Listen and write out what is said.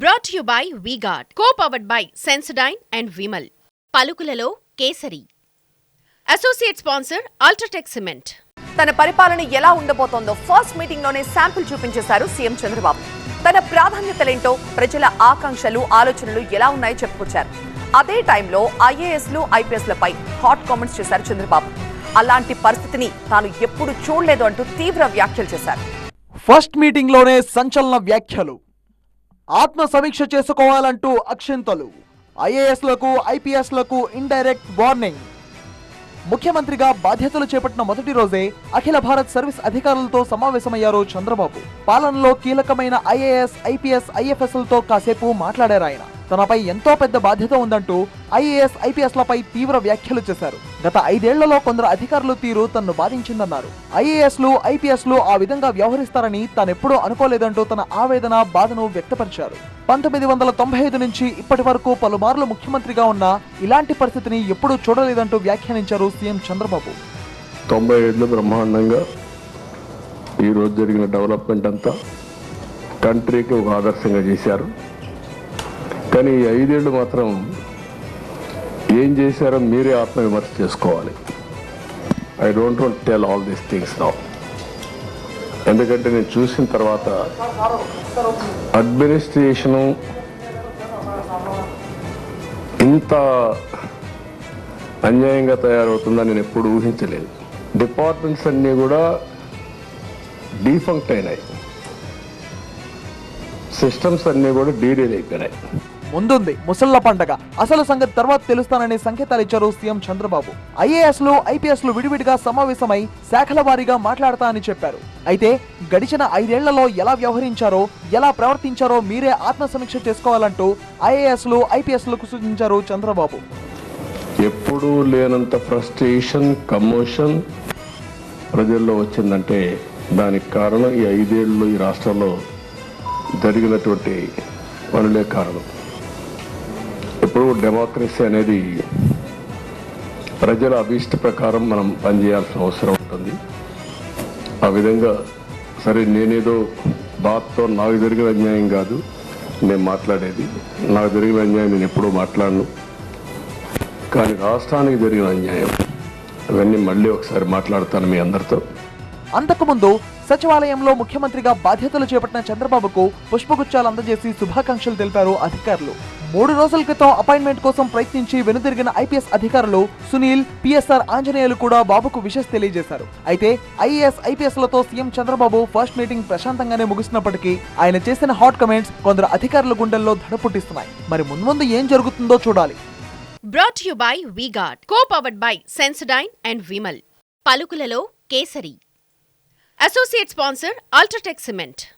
Brought to you by V-Guard, co-powered by Sensodyne and Vimal. పలుకులలో kesari. Associate sponsor UltraTech cement. తన పరిపాలన ఎలా ఉండబోతోందో ఫస్ట్ మీటింగ్ లోనే శాంపిల్ చూపించేశారు సీఎం చంద్రబాబు. తన ప్రాధాన్యతలేంటో, ప్రజల ఆకాంక్షలు, ఆలోచనలు ఎలా ఉన్నాయో చెప్పుకొచ్చారు. అదే టైంలో ఐఏఎస్లు, ఐపీఎస్లపై హాట్ కామెంట్స్ చేశారు చంద్రబాబు. అలాంటి పరిస్థితిని తాను ఎప్పుడు చూడలేదు అంటూ తీవ్ర వ్యాఖ్యలు చేశారు. ఫస్ట్ మీటింగ్ లోనే సంచలన వ్యాఖ్యలు. ఆత్మ సమీక్ష చేసుకోవాలంటూ అక్షింతలు. ఐఏఎస్లకు, ఐపీఎస్లకు ఇండైరెక్ట్ వార్నింగ్. ముఖ్యమంత్రిగా బాధ్యతలు చేపట్టిన మొదటి రోజే అఖిల భారత్ సర్వీస్ అధికారులతో సమావేశమయ్యారు చంద్రబాబు. పాలనలో కీలకమైన ఐఏఎస్, ఐపీఎస్, ఐఎఫ్ఎస్లతో కాసేపు మాట్లాడారు ఆయన. తనపై ఎంతో పెద్ద బాధ్యత ఉందంటూ ఐఏఎస్, ఐపీఎస్లపై తీవ్ర వ్యాఖ్యలు చేశారు. గత 5 ఏళ్లలో కొందరు అధికారుల తీరు తనను బాధించిందన్నారు. ఐఏఎస్లు, ఐపీఎస్లు ఆ విధంగా వ్యవహరిస్తారని తానెప్పుడూ అనుకోలేదంటూ తన ఆవేదన, బాధను వ్యక్తపరిచారు. 1995 నుంచి ఇప్పటి వరకు పలుమార్లు ముఖ్యమంత్రిగా ఉన్న ఇలాంటి పరిస్థితిని ఎప్పుడూ చూడలేదంటూ వ్యాఖ్యానించారు సీఎం చంద్రబాబు. 97లో బ్రహ్మాండంగా ఈరోజు జరిగిన డెవలప్మెంట్ అంతా కంట్రీకి ఒక ఆదర్శంగా చేశారు. కానీ ఈ 5 ఏళ్ళు మాత్రం ఏం చేశారో మీరే ఆత్మవిమర్శ చేసుకోవాలి. I don't want tell all these things now. ఎందుకంటే నేను చూసిన తర్వాత అడ్మినిస్ట్రేషను ఇంత అన్యాయంగా తయారవుతుందని నేను ఎప్పుడు ఊహించలేదు. డిపార్ట్మెంట్స్ అన్నీ కూడా డీఫంక్ట్ అయినాయి, సిస్టమ్స్ అన్నీ కూడా డీడీల్ అయిపోయినాయి. ముందుంది ముసళ్ల పండగ. అసలు సంగతి తర్వాత తెలుస్తాననే సంకేతాలు ఇచ్చారు సీఎం చంద్రబాబు. ఐఏఎస్లు, ఐపీఎస్లు విడివిడిగా సమావేశమై శాఖల వారీగా మాట్లాడతా అని చెప్పారు. అయితే గడిచిన 5 ఏళ్లలో ఎలా వ్యవహరించారో, ఎలా ప్రవర్తించారో మీరే ఆత్మ సమీక్ష చేసుకోవాలంటూ ఐఏఎస్లు, ఐపీఎస్లకు సూచించారు చంద్రబాబు. ఎప్పుడూ లేనంత ఫ్రస్ట్రేషన్, కమోషన్ ప్రజల్లో వచ్చిందంటే దానికి కారణం ఈ 5 ఏళ్ళు ఈ రాష్ట్రంలో జరిగినటువంటి పనులే కారణం. ఇప్పుడు డెమోక్రసీ అనేది ప్రజల అభీష్ట ప్రకారం మనం పనిచేయాల్సిన అవసరం ఉంటుంది. ఆ విధంగా సరే, నేనేదో బాధతో నాకు జరిగిన అన్యాయం కాదు నేను మాట్లాడేది. నాకు జరిగిన అన్యాయం నేను ఎప్పుడూ మాట్లాడను. కానీ రాష్ట్రానికి జరిగిన అన్యాయం అవన్నీ మళ్ళీ ఒకసారి మాట్లాడతాను మీ అందరితో. అంతకుముందు సచివాలయంలో ముఖ్యమంత్రిగా బాధ్యతలు చేపట్టిన చంద్రబాబుకు పుష్పగుచ్చాలు అందజేసి శుభాకాంక్షలు తెలిపారు అధికారులు. 3 రోజుల క్రితం అపాయింట్మెంట్ కోసం ప్రయత్నించి వెనుదిరిగిన ఐపీఎస్ అధికారులు సునీల్, పిఎస్ఆర్ ఆంజనేయులు కూడా బాబుకు విషెస్ తెలియజేశారు. అయితే ఐఏఎస్, ఐపీఎస్లతో సీఎం చంద్రబాబు ఫస్ట్ మీటింగ్ ప్రశాంతంగానే ముగిసినప్పటికీ ఆయన చేసిన హాట్ కమెంట్స్ కొందరు అధికారుల గుండెల్లో దడ పుట్టిస్తున్నాయి. మరి ముందు ఏం జరుగుతుందో చూడాలి. Brought to you by V-Guard, co-powered by Sensodyne and Vimal. పలుకులలో kesari. Associate sponsor UltraTech cement.